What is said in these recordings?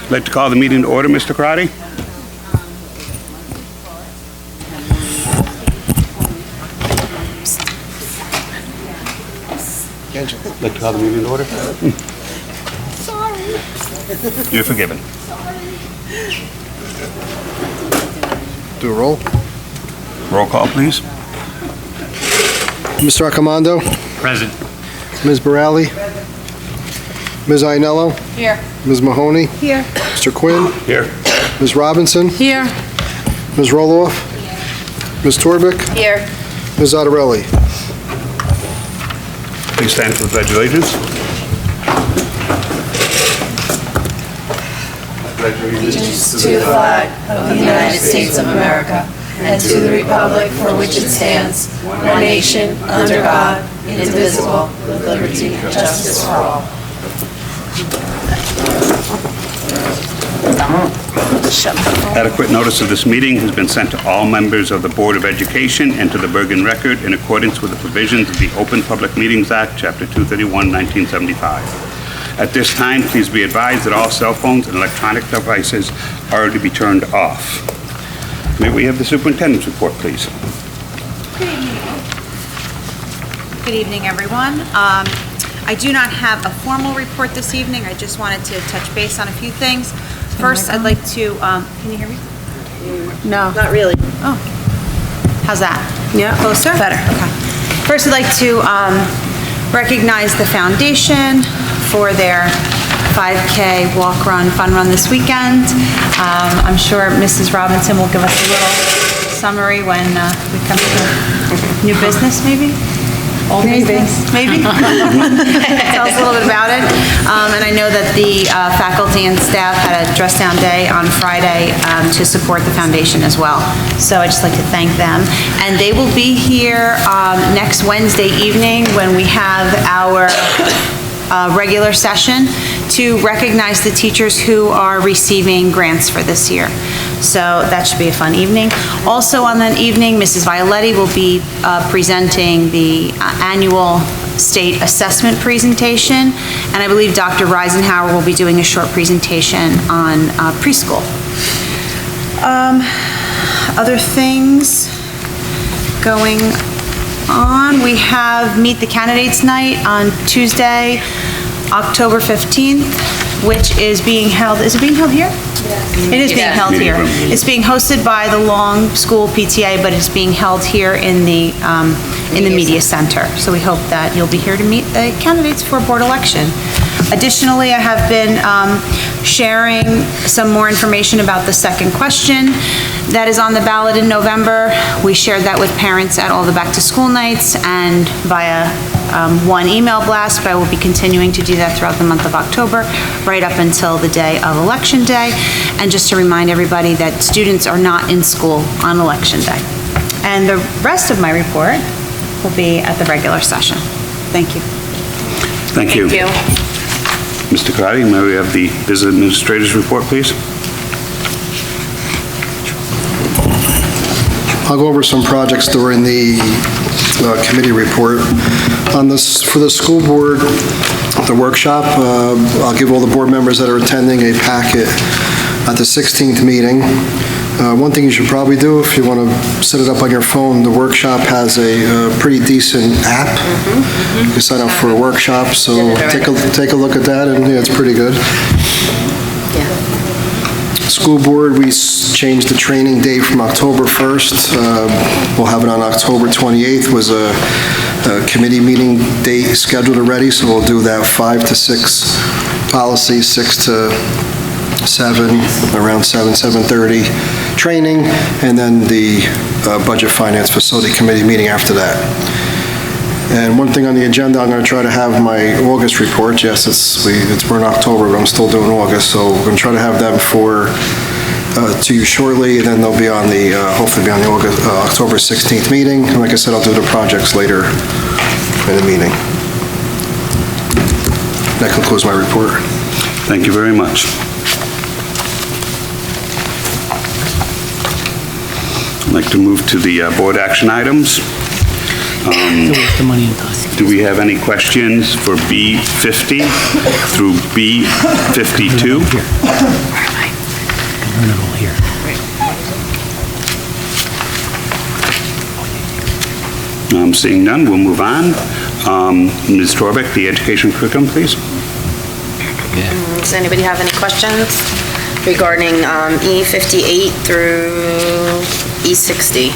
I'd like to call the meeting to order, Mr. Karate. I'd like to call the meeting to order. Sorry. You're forgiven. Do a roll. Roll call, please. Mr. Accomando, Present. Ms. Borelli, Ms. Ainello, Here. Ms. Mahoney, Here. Mr. Quinn, Here. Ms. Robinson, Here. Ms. Roloff, Ms. Torbic, Here. Ms. Ottarelli. Please stand for the Pledge of Allegiance. Allegiance to the flag of the United States of America and to the republic for which it stands, one nation, under God, indivisible, with liberty and justice for all. Adequate notice of this meeting has been sent to all members of the Board of Education and to the Bergen Record in accordance with the provisions of the Open Public Meetings Act, Chapter 231, 1975. At this time, please be advised that all cell phones and electronic devices are to be turned off. May we have the superintendent's report, please? Good evening, everyone. I do not have a formal report this evening. I just wanted to touch base on a few things. First, I'd like to, can you hear me? No. Not really. Oh, how's that? Yeah. Closer? Better, okay. First, I'd like to recognize the foundation for their 5K walk, run, fun run this weekend. I'm sure Mrs. Robinson will give us a little summary when we come to new business, maybe? Old business, maybe? Tell us a little bit about it. And I know that the faculty and staff had a dress down day on Friday to support the foundation as well. So I'd just like to thank them. And they will be here next Wednesday evening when we have our regular session to recognize the teachers who are receiving grants for this year. So that should be a fun evening. Also on that evening, Mrs. Violetti will be presenting the annual state assessment presentation, and I believe Dr. Reisenhower will be doing a short presentation on preschool. Other things going on, we have Meet the Candidates Night on Tuesday, October 15th, which is being held, is it being held here? It is being held here. It's being hosted by the Long School PTA, but it's being held here in the Media Center. So we hope that you'll be here to meet the candidates for board election. Additionally, I have been sharing some more information about the second question that is on the ballot in November. We shared that with parents at all the back-to-school nights and via one email blast, but I will be continuing to do that throughout the month of October, right up until the day of Election Day. And just to remind everybody that students are not in school on Election Day. And the rest of my report will be at the regular session. Thank you. Thank you. Thank you. Mr. Karati, may we have the business administrator's report, please? I'll go over some projects during the committee report. On this, for the school board, the workshop, I'll give all the board members that are attending a packet at the 16th meeting. One thing you should probably do if you want to set it up on your phone, the workshop has a pretty decent app. You can sign up for a workshop, so take a look at that, and yeah, it's pretty good. School board, we changed the training date from October 1st. We'll have it on October 28th, was a committee meeting date scheduled already, so we'll do that 5 to 6 policy, 6 to 7, around 7:30 training, and then the Budget Finance Facility Committee meeting after that. And one thing on the agenda, I'm going to try to have my August report. Yes, we're in October, but I'm still doing August, so we're going to try to have them to you shortly, and then they'll be on the, hopefully be on the October 16th meeting. And like I said, I'll do the projects later in the meeting. That concludes my report. Thank you very much. I'd like to move to the board action items. It's a waste of money and time. Do we have any questions for B50 through B52? Here. Learn it all here. Seeing none, we'll move on. Ms. Torbeck, the education curriculum, please. Yeah. Does anybody have any questions regarding E58 through E60?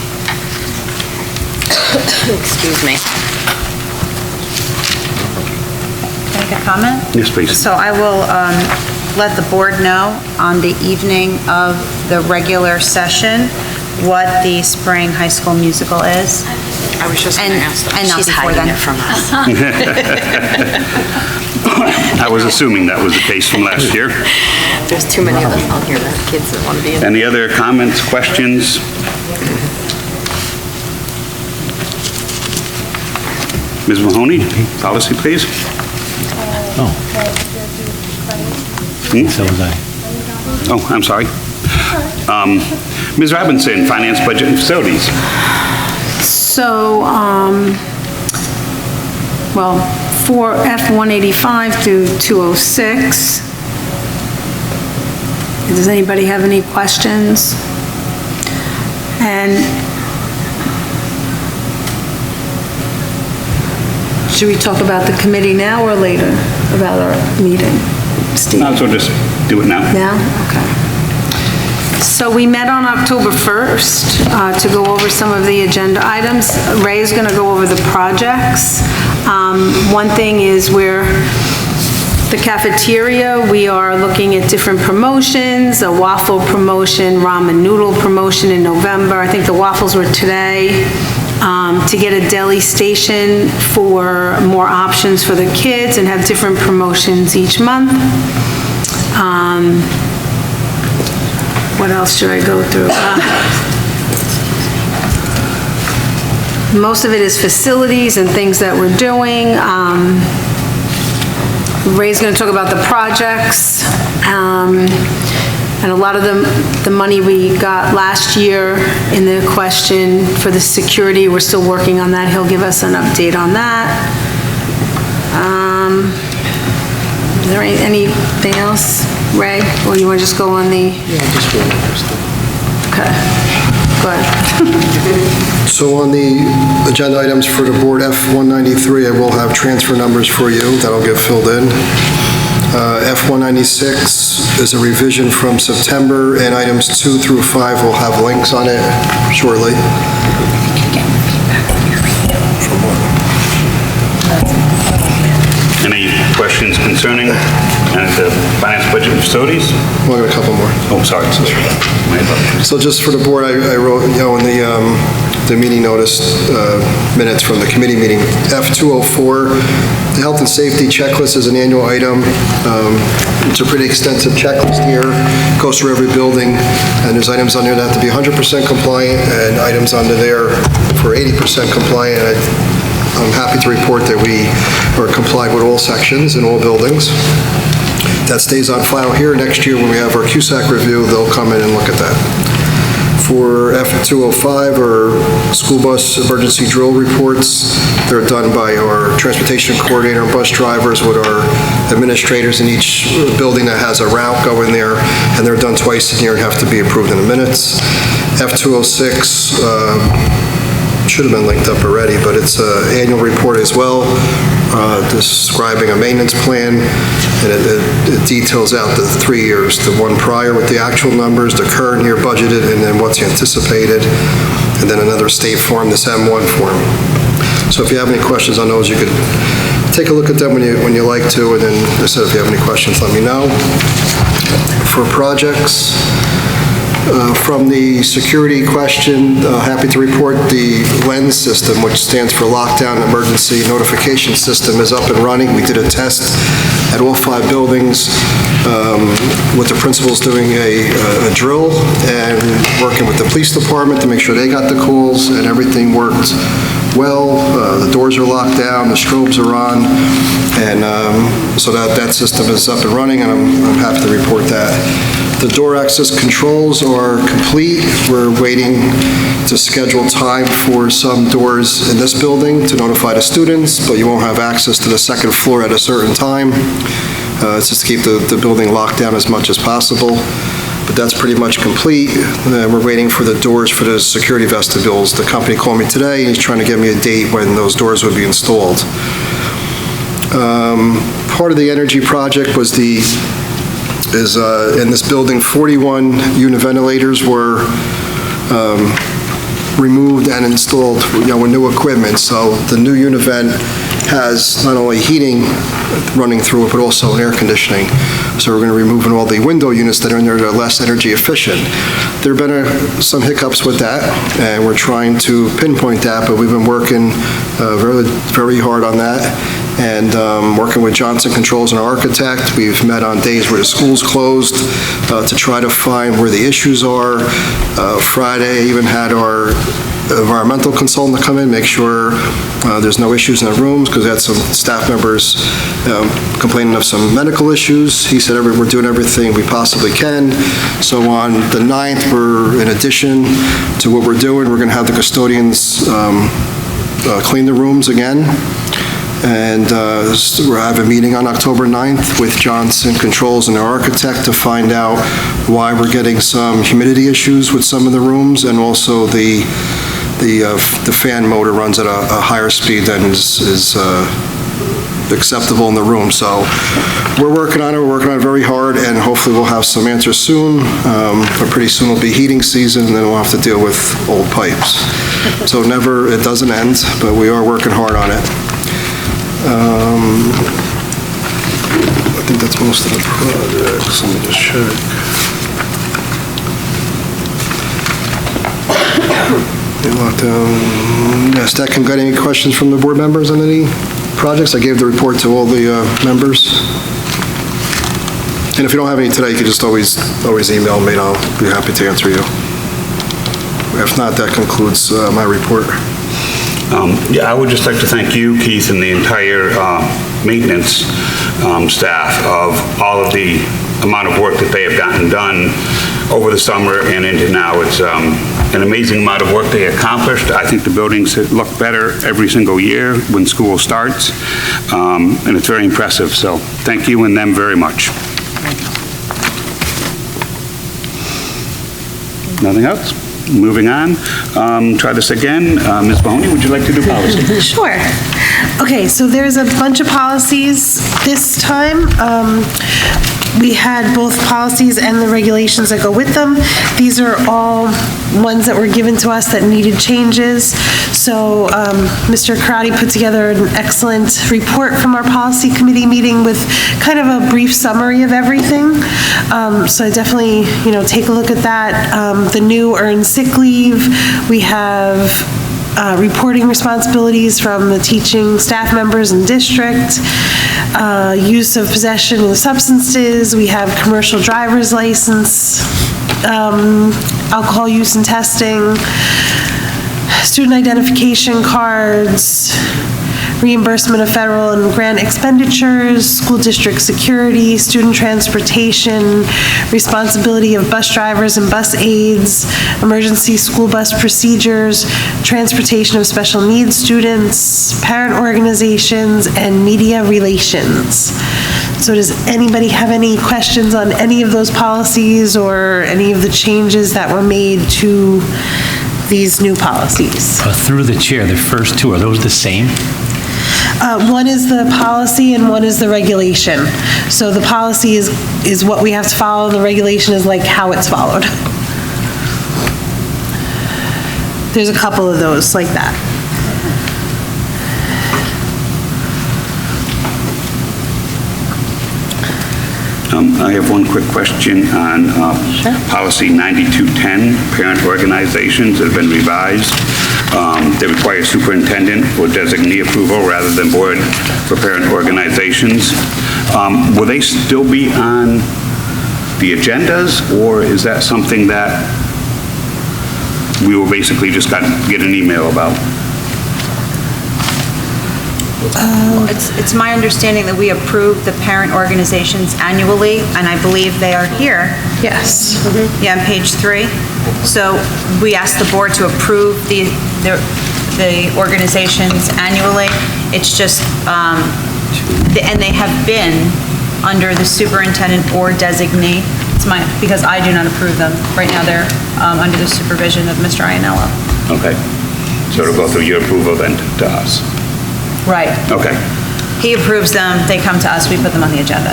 Excuse me. Can I make a comment? Yes, please. So I will let the board know on the evening of the regular session what the spring high school musical is. I was just going to ask them. And not She's before hiding then. it from us. I was assuming that was the case from last year. There's too many of us on here that have kids that want to be in it. Any other comments, questions? Ms. Mahoney, policy, please. Oh. So was I. Oh, I'm sorry. Ms. Robinson, finance, budget, and facilities. So, well, for F-185 through 206, does anybody have any questions? And should we talk about the committee now or later, about our meeting? Steve? Might as well just do it now. Now? Okay. So we met on October 1st to go over some of the agenda items. Ray is going to go over the projects. One thing is where the cafeteria, we are looking at different promotions, a waffle promotion, ramen noodle promotion in November. I think the waffles were today. To get a deli station for more options for the kids and have different promotions each month. What else should I go through? Most of it is facilities and things that we're doing. Ray's going to talk about the projects. And a lot of the money we got last year in the question for the security, we're still working on that. He'll give us an update on that. Is there anything else, Ray? Or you want to just go on the? Yeah, just go over stuff. Okay, go ahead. So on the agenda items for the board F-193, I will have transfer numbers for you that'll get filled in. F-196 is a revision from September, and items 2 through 5 will have links on it shortly. Any questions concerning the finance, budget, and facilities? Well, I got a couple more. Oh, sorry. My apologies. So just for the board, I wrote, in the meeting notice minutes from the committee meeting, F-204, the health and safety checklist is an annual item. It's a pretty extensive checklist here, goes through every building, and there's items on there that have to be 100% compliant, and items under there for 80% compliant. I'm happy to report that we are complied with all sections in all buildings. That stays on file here. Next year, when we have our QSAC review, they'll come in and look at that. For F-205, or school bus emergency drill reports, they're done by our transportation coordinator and bus drivers with our administrators in each building that has a route going there, and they're done twice a year and have to be approved in the minutes. F-206, should have been linked up already, but it's an annual report as well, describing a maintenance plan, and it details out the 3 years, the one prior with the actual numbers, the current year budgeted, and then what's anticipated, and then another state form, this M1 form. So if you have any questions on those, you could take a look at them when you like to, and then I said if you have any questions, let me know. For projects, from the security question, happy to report the LENS system, which stands for Lockdown Emergency Notification System, is up and running. We did a test at all 5 buildings with the principals doing a drill and working with the police department to make sure they got the calls, and everything worked well. The doors are locked down, the strobes are on, and so that system is up and running, and I'm happy to report that. The door access controls are complete. We're waiting to schedule time for some doors in this building to notify the students, but you won't have access to the second floor at a certain time. It's just to keep the building locked down as much as possible. But that's pretty much complete. And we're waiting for the doors for the security vestibules. The company called me today, and he's trying to get me a date when those doors would be installed. Part of the energy project was in this building, 41 univentilators were removed and installed, with new equipment. So the new univent has not only heating running through it, but also air conditioning. So we're going to remove all the window units that are in there that are less energy efficient. There have been some hiccups with that, and we're trying to pinpoint that, but we've been working very, very hard on that. And working with Johnson Controls and our architect, we've met on days where the school's closed to try to find where the issues are. Friday, even had our environmental consultant come in, make sure there's no issues in the rooms, because we had some staff members complaining of some medical issues. He said we're doing everything we possibly can. So on the 9th, in addition to what we're doing, we're going to have the custodians clean the rooms again. And we'll have a meeting on October 9th with Johnson Controls and their architect to find out why we're getting some humidity issues with some of the rooms, and also the fan motor runs at a higher speed than is acceptable in the room. So we're working on it. We're working on it very hard, and hopefully we'll have some answers soon. But pretty soon will be heating season, and then we'll have to deal with old pipes. So it doesn't end, but we are working hard on it. I think that's most of the projects. Let me just check. Stack, got any questions from the board members on any projects? I gave the report to all the members. And if you don't have any today, you can just always email me, and I'll be happy to answer you. If not, that concludes my report. Yeah, I would just like to thank you, Keith, and the entire maintenance staff of all of the amount of work that they have gotten done over the summer and into now. It's an amazing amount of work they accomplished. I think the buildings look better every single year when school starts, and it's very impressive. So thank you and them very much. Nothing else? Moving on. Try this again. Ms. Mahoney, would you like to do policy? Sure. Okay, so there's a bunch of policies this time. We had both policies and the regulations that go with them. These are all ones that were given to us that needed changes. So Mr. Karate put together an excellent report from our policy committee meeting with kind of a brief summary of everything. So I definitely, take a look at that. The new earned sick leave, we have reporting responsibilities from the teaching staff members in district, use of possession of substances, we have commercial driver's license, alcohol use and testing, student identification cards, reimbursement of federal and grant expenditures, school district security, student transportation, responsibility of bus drivers and bus aides, emergency school bus procedures, transportation of special needs students, parent organizations, and media relations. So does anybody have any questions on any of those policies or any of the changes that were made to these new policies? Through the chair, the first two, are those the same? One is the policy and one is the regulation. So the policy is what we have to follow, the regulation is like how it's followed. There's a couple of those like that. I have one quick question on policy 9210, parent organizations that have been revised. They require superintendent or designee approval rather than board for parent organizations. Will they still be on the agendas, or is that something that we will basically just get an email about? It's my understanding that we approve the parent organizations annually, and I believe they are here. Yes. Yeah, on page 3. So we asked the board to approve the organizations annually. It's just, and they have been under the superintendent or designee. It's because I do not approve them. Right now, they're under the supervision of Mr. Ianello. Okay. So it'll go through your approval then to us? Right. Okay. He approves them, they come to us, we put them on the agenda,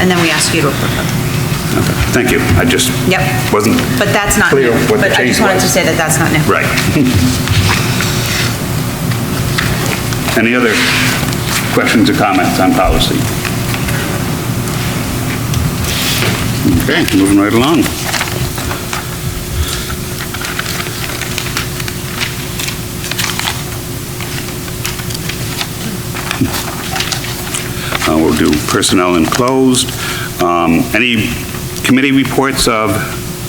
and then we ask you to approve them. Okay. Thank you. I just Yep. wasn't But that's not new. clear what the But I change just wanted to was. say that that's not new. Right. Any other questions or comments on policy? Okay, moving right along. We'll do personnel and closed. Any committee reports of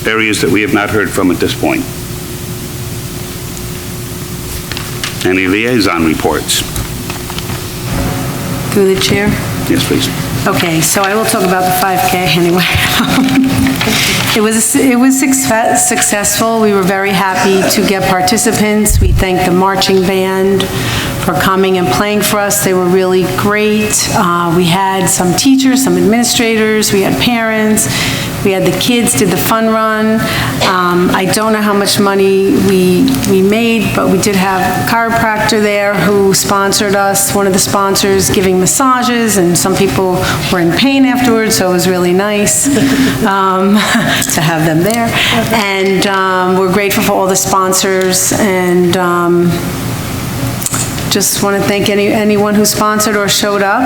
areas that we have not heard from at this point? Any liaison reports? Through the chair. Yes, please. Okay, so I will talk about the 5K anyway. It was successful. We were very happy to get participants. We thank the marching band for coming and playing for us. They were really great. We had some teachers, some administrators, we had parents, we had the kids did the fun run. I don't know how much money we made, but we did have a chiropractor there who sponsored us, one of the sponsors giving massages, and some people were in pain afterwards, so it was really nice to have them there. And we're grateful for all the sponsors, and just want to thank anyone who sponsored or showed up,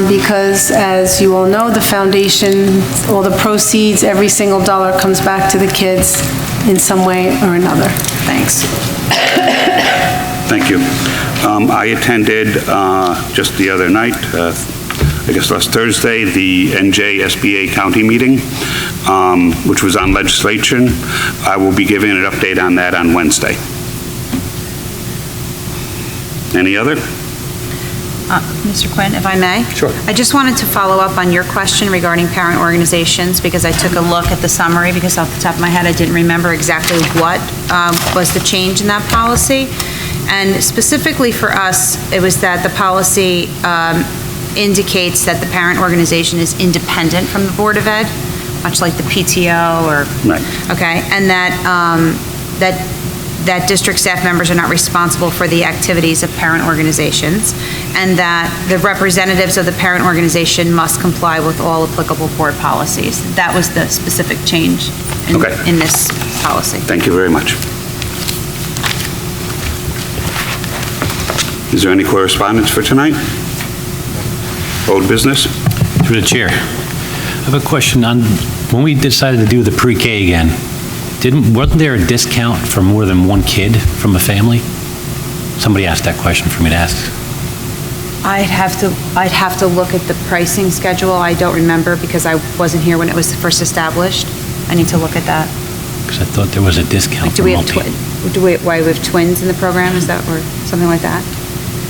because as you all know, the foundation, all the proceeds, every single dollar comes back to the kids in some way or another. Thanks. Thank you. I attended just the other night, I guess last Thursday, the NJSBA county meeting, which was on legislation. I will be giving an update on that on Wednesday. Any other? Mr. Quinn, if I may? Sure. I just wanted to follow up on your question regarding parent organizations, because I took a look at the summary, because off the top of my head, I didn't remember exactly what was the change in that policy. And specifically for us, it was that the policy indicates that the parent organization is independent from the Board of Ed, much like the PTO or... Right. Okay, and that district staff members are not responsible for the activities of parent organizations, and that the representatives of the parent organization must comply with all applicable board policies. That was the specific change in this policy. Thank you very much. Is there any correspondence for tonight? Old business? Through the chair. I have a question on, when we decided to do the pre-K again, wasn't there a discount for more than one kid from a family? Somebody asked that question for me to ask. I'd have to look at the pricing schedule. I don't remember because I wasn't here when it was first established. I need to look at that. Because I thought there was a discount for multi. Why we have twins in the program, is that, or something like that?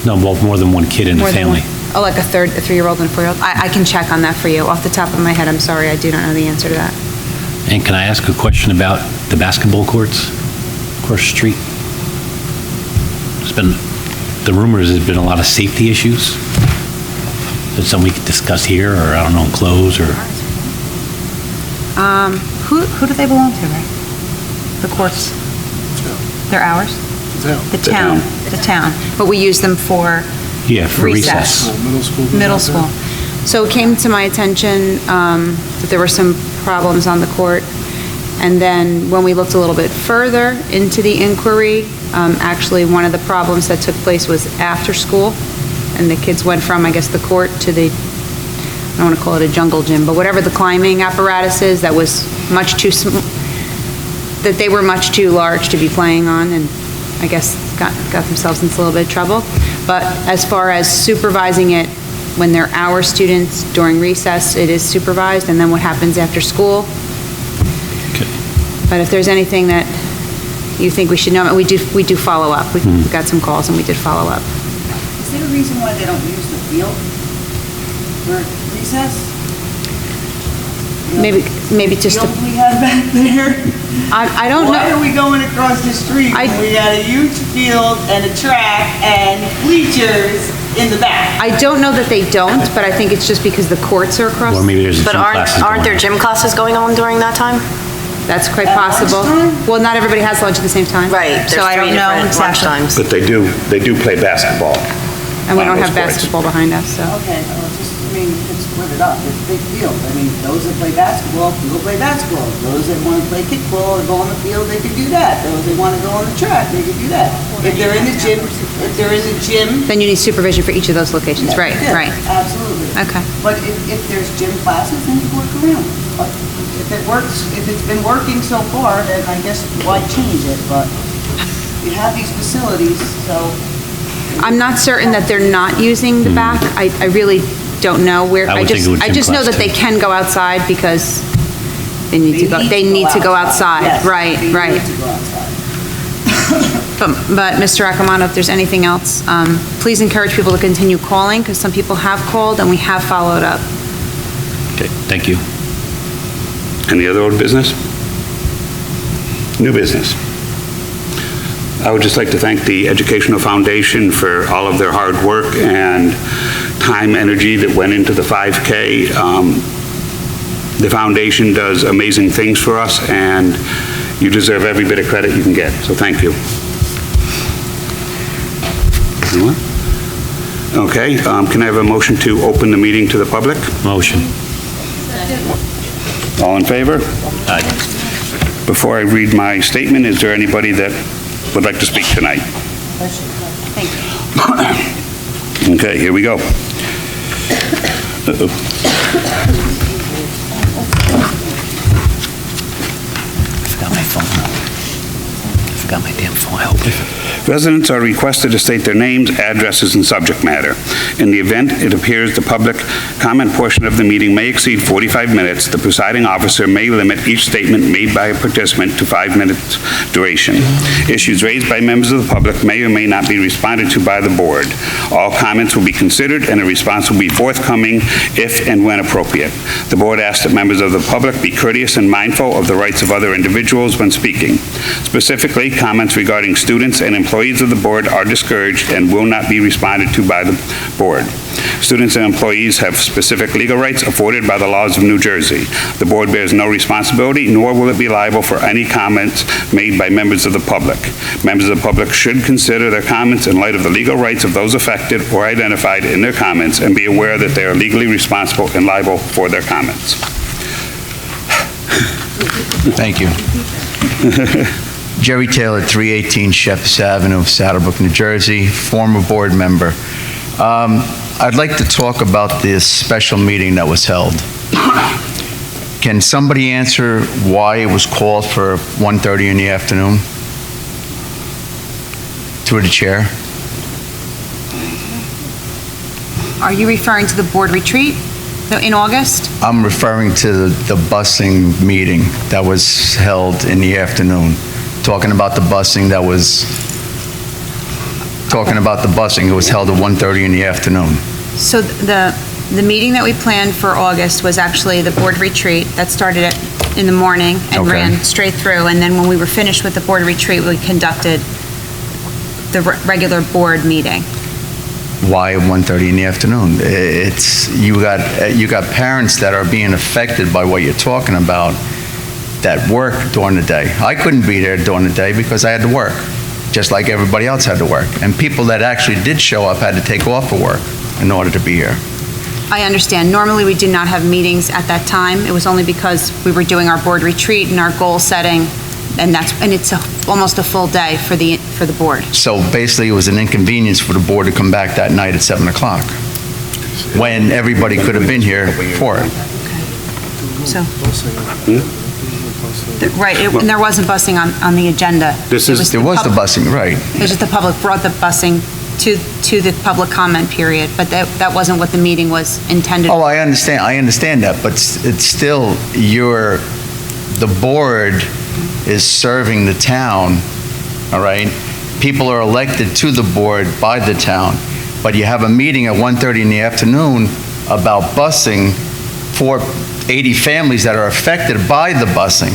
No, well, more than one kid in the More than family. one. Oh, like a 3-year-old and a 4-year-old? I can check on that for you. Off the top of my head, I'm sorry, I do not know the answer to that. And can I ask a question about the basketball courts, across the street? The rumors, there's been a lot of safety issues. Is that something we could discuss here, or I don't know, close, or? Who do they belong to, Ray? The courts? They're ours? The town. The town. But we use them for Yeah, for recess. Middle school. So it came to my attention that there were some problems on the court, and then when we looked a little bit further into the inquiry, actually one of the problems that took place was after school, and the kids went from, I guess, the court to the, I don't want to call it a jungle gym, but whatever the climbing apparatus is, that was much too, that they were much too large to be playing on, and I guess got themselves into a little bit of trouble. But as far as supervising it, when they're our students during recess, it is supervised, and then what happens after school. Okay. But if there's anything that you think we should know, we do follow up. We got some calls and we did follow up. Is there a reason why they don't use the field for recess? You know, Maybe just, field we have back there? I don't Why are know. we going across the street when we got a huge field and a track and bleachers in the back? I don't know that they don't, but I think it's just because the courts are across. Or maybe there's a But gym classes aren't there going on. gym classes going on during that time? That's quite At possible. lunchtime? Well, not everybody has lunch at the same time. Right, So I don't there's 3 know different lunch exactly. times. But they do play basketball. And we don't on have those courts. basketball behind us, so. Okay, well, just, I mean, you can split it up. It's a big field. I mean, those that play basketball, can go play basketball. Those that want to play kickball or go on the field, they can do that. Those that want to go on the track, they can do that. If they're in the gym, Then you need supervision for each of those locations, right, yeah, right. absolutely. Okay. But if there's gym classes, then you work around it. But if it works, if it's been working so far, then I guess why change it? But you have these facilities, so. I'm not certain that they're not using the back. I really don't know where. I would think it would I gym just know class, that they too. can go outside because they need to go, they need to go outside. Yes, Right, they right. need to go outside. But Mr. Accomano, if there's anything else, please encourage people to continue calling because some people have called and we have followed up. Okay, thank you. Any other old business? New business? I would just like to thank the Educational Foundation for all of their hard work and time, energy that went into the 5K. The foundation does amazing things for us, and you deserve every bit of credit you can get, so thank you. Anyone? Okay, can I have a motion to open the meeting to the public? Motion. All in favor? Aye. Before I read my statement, is there anybody that would like to speak tonight? Thank you. Okay, here we go. Uh-oh. I forgot my phone. I forgot my damn phone, I hope. Residents are requested to state their names, addresses, and subject matter. In the event it appears the public comment portion of the meeting may exceed 45 minutes, the presiding officer may limit each statement made by a participant to 5 minutes duration. Issues raised by members of the public may or may not be responded to by the board. All comments will be considered and a response will be forthcoming if and when appropriate. The board asks that members of the public be courteous and mindful of the rights of other individuals when speaking. Specifically, comments regarding students and employees of the board are discouraged and will not be responded to by the board. Students and employees have specific legal rights afforded by the laws of New Jersey. The board bears no responsibility, nor will it be liable for any comments made by members of the public. Members of the public should consider their comments in light of the legal rights of those affected or identified in their comments and be aware that they are legally responsible and liable for their comments. Thank you. Jerry Taylor, 318 Shepherds Avenue, Saddlebrook, New Jersey, former board member. I'd like to talk about this special meeting that was held. Can somebody answer why it was called for 1:30 in the afternoon? To the chair. Are you referring to the board retreat in August? I'm referring to the busing meeting that was held in the afternoon, talking about the busing that was, it was held at 1:30 in the afternoon. So the meeting that we planned for August was actually the board retreat that started in the morning and Okay. ran straight through. And then when we were finished with the board retreat, we conducted the regular board meeting. Why at 1:30 in the afternoon? You got parents that are being affected by what you're talking about that work during the day. I couldn't be there during the day because I had to work, just like everybody else had to work. And people that actually did show up had to take off of work in order to be here. I understand. Normally, we do not have meetings at that time. It was only because we were doing our board retreat and our goal setting, and it's almost a full day for the board. So basically, it was an inconvenience for the board to come back that night at 7 o'clock, when everybody could have been here for it. So, right, and there wasn't busing on the agenda. There was the busing, right. It was just the public brought the busing to the public comment period, but that wasn't what the meeting was intended. Oh, I understand that, but it's still the board is serving the town, all right? People are elected to the board by the town, but you have a meeting at 1:30 in the afternoon about busing for 80 families that are affected by the busing,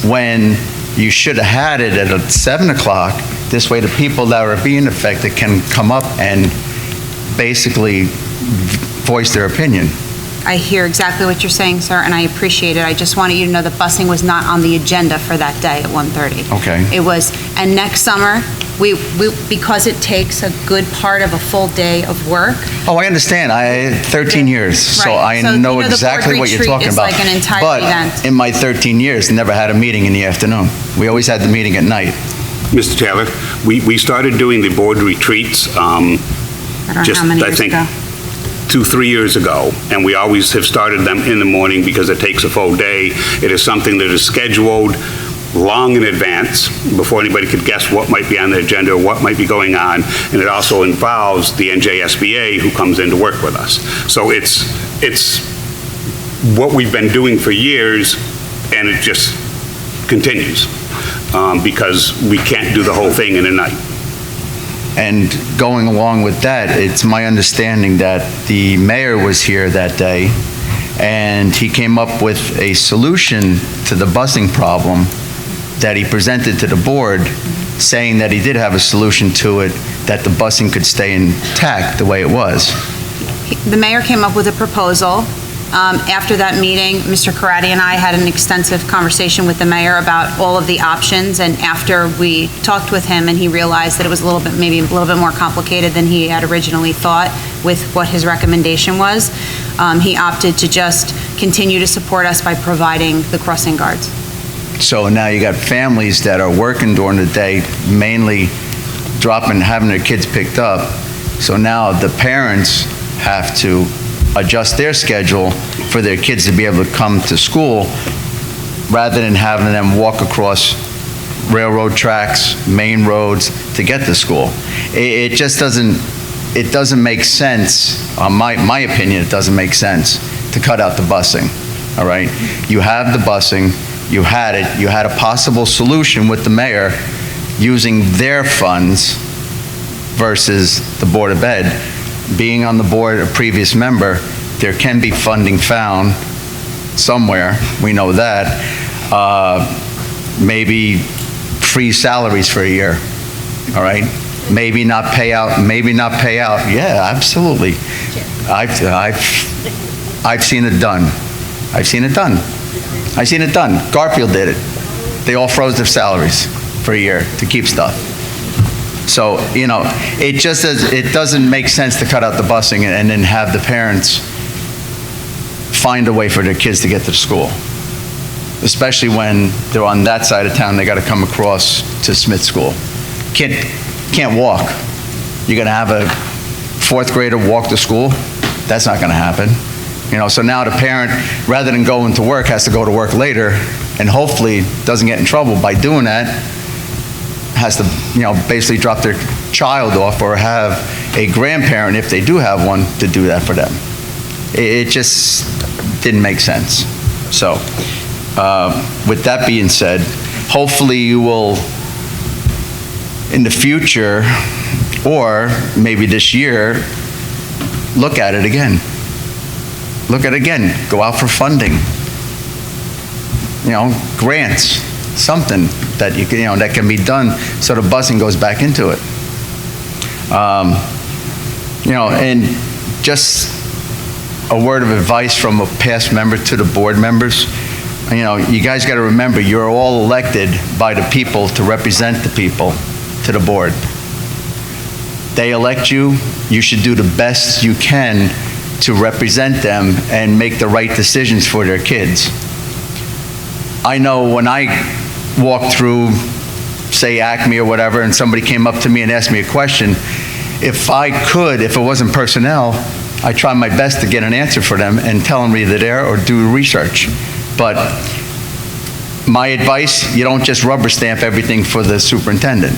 when you should have had it at 7 o'clock. This way, the people that are being affected can come up and basically voice their opinion. I hear exactly what you're saying, sir, and I appreciate it. I just wanted you to know that busing was not on the agenda for that day at 1:30. Okay. It was, and next summer, we because it takes a good part of a full day of work. Oh, I understand. I had 13 years, so Right. I So, know you know, the exactly board what you're retreat talking is about. like an entire event. But in my 13 years, never had a meeting in the afternoon. We always had the meeting at night. Mr. Taylor, we started doing the board retreats, I don't know just, how many I years think, ago. 2-3 years ago, and we always have started them in the morning because it takes a full day. It is something that is scheduled long in advance, before anybody could guess what might be on the agenda or what might be going on, and it also involves the NJSBA who comes in to work with us. So it's what we've been doing for years, and it just continues, because we can't do the whole thing in a night. And going along with that, it's my understanding that the mayor was here that day, and he came up with a solution to the busing problem that he presented to the board, saying that he did have a solution to it, that the busing could stay intact the way it was. The mayor came up with a proposal. After that meeting, Mr. Karati and I had an extensive conversation with the mayor about all of the options, and after we talked with him and he realized that it was maybe a little bit more complicated than he had originally thought with what his recommendation was, he opted to just continue to support us by providing the crossing guards. So now you got families that are working during the day, mainly having their kids picked up. So now the parents have to adjust their schedule for their kids to be able to come to school, rather than having them walk across railroad tracks, main roads to get to school. It just doesn't make sense, my opinion, it doesn't make sense to cut out the busing, all right? You have the busing, you had it, you had a possible solution with the mayor using their funds versus the Board of Ed. Being on the board, a previous member, there can be funding found somewhere, we know that. Maybe free salaries for a year, all right? Maybe not pay out, yeah, absolutely. I've seen it done. I've seen it done. Garfield did it. They all froze their salaries for a year to keep stuff. So, it doesn't make sense to cut out the busing and then have the parents find a way for their kids to get to school. Especially when they're on that side of town, they gotta come across to Smith School. Can't walk. You're gonna have a fourth grader walk to school? That's not gonna happen. So now the parent, rather than going to work, has to go to work later, and hopefully doesn't get in trouble by doing that, has to, basically drop their child off or have a grandparent, if they do have one, to do that for them. It just didn't make sense. So, with that being said, hopefully you will, in the future, or maybe this year, look at it again. Go out for funding. Grants, something that you can, that can be done so the busing goes back into it. And just a word of advice from a past member to the board members. You guys got to remember, you're all elected by the people to represent the people to the board. They elect you, you should do the best you can to represent them and make the right decisions for their kids. I know when I walked through, say, Acme or whatever, and somebody came up to me and asked me a question, if it wasn't personnel, I try my best to get an answer for them and tell them either there or do research. But my advice, you don't just rubber stamp everything for the superintendent.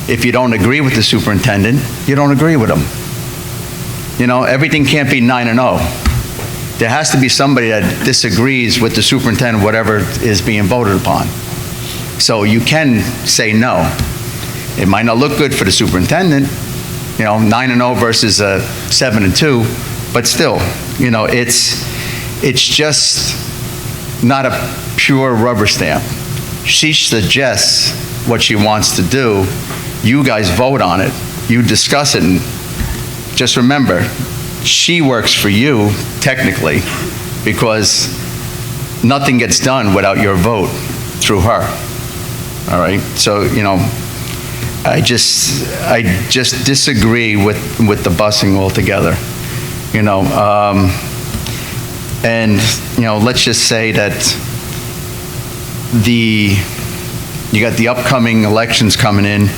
If you don't agree with the superintendent, you don't agree with him. Everything can't be 9-0. There has to be somebody that disagrees with the superintendent, whatever is being voted upon. So you can say no. It might not look good for the superintendent, 9-0 versus a 7-2, but still, it's just not a pure rubber stamp. She suggests what she wants to do. You guys vote on it. You discuss it, and just remember, she works for you, technically, because nothing gets done without your vote through her. All right? So, I just disagree with the busing altogether. And, let's just say that you got the upcoming elections coming in,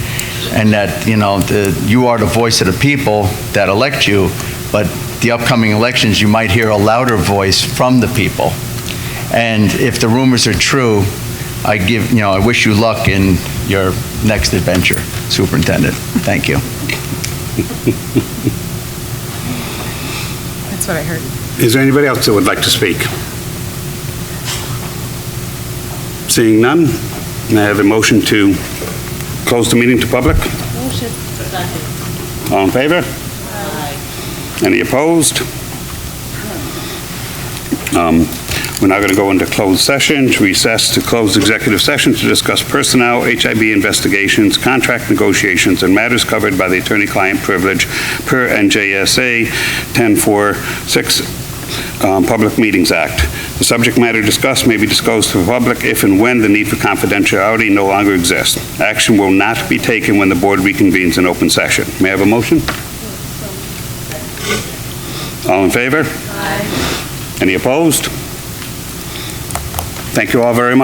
and that, you are the voice of the people that elect you, but the upcoming elections, you might hear a louder voice from the people. And if the rumors are true, I wish you luck in your next adventure, Superintendent. Thank you. That's what I heard. Is there anybody else that would like to speak? Seeing none, may I have a motion to close the meeting to public? Motion. All in favor? Any opposed? We're now going to go into closed session, to recess to close executive session to discuss personnel, HIB investigations, contract negotiations, and matters covered by the attorney-client privilege per NJSA 1046 Public Meetings Act. The subject matter discussed may be disclosed to the public if and when the need for confidentiality no longer exists. Action will not be taken when the board reconvenes in open session. May I have a motion? All in favor? Aye. Any opposed? Thank you all very much.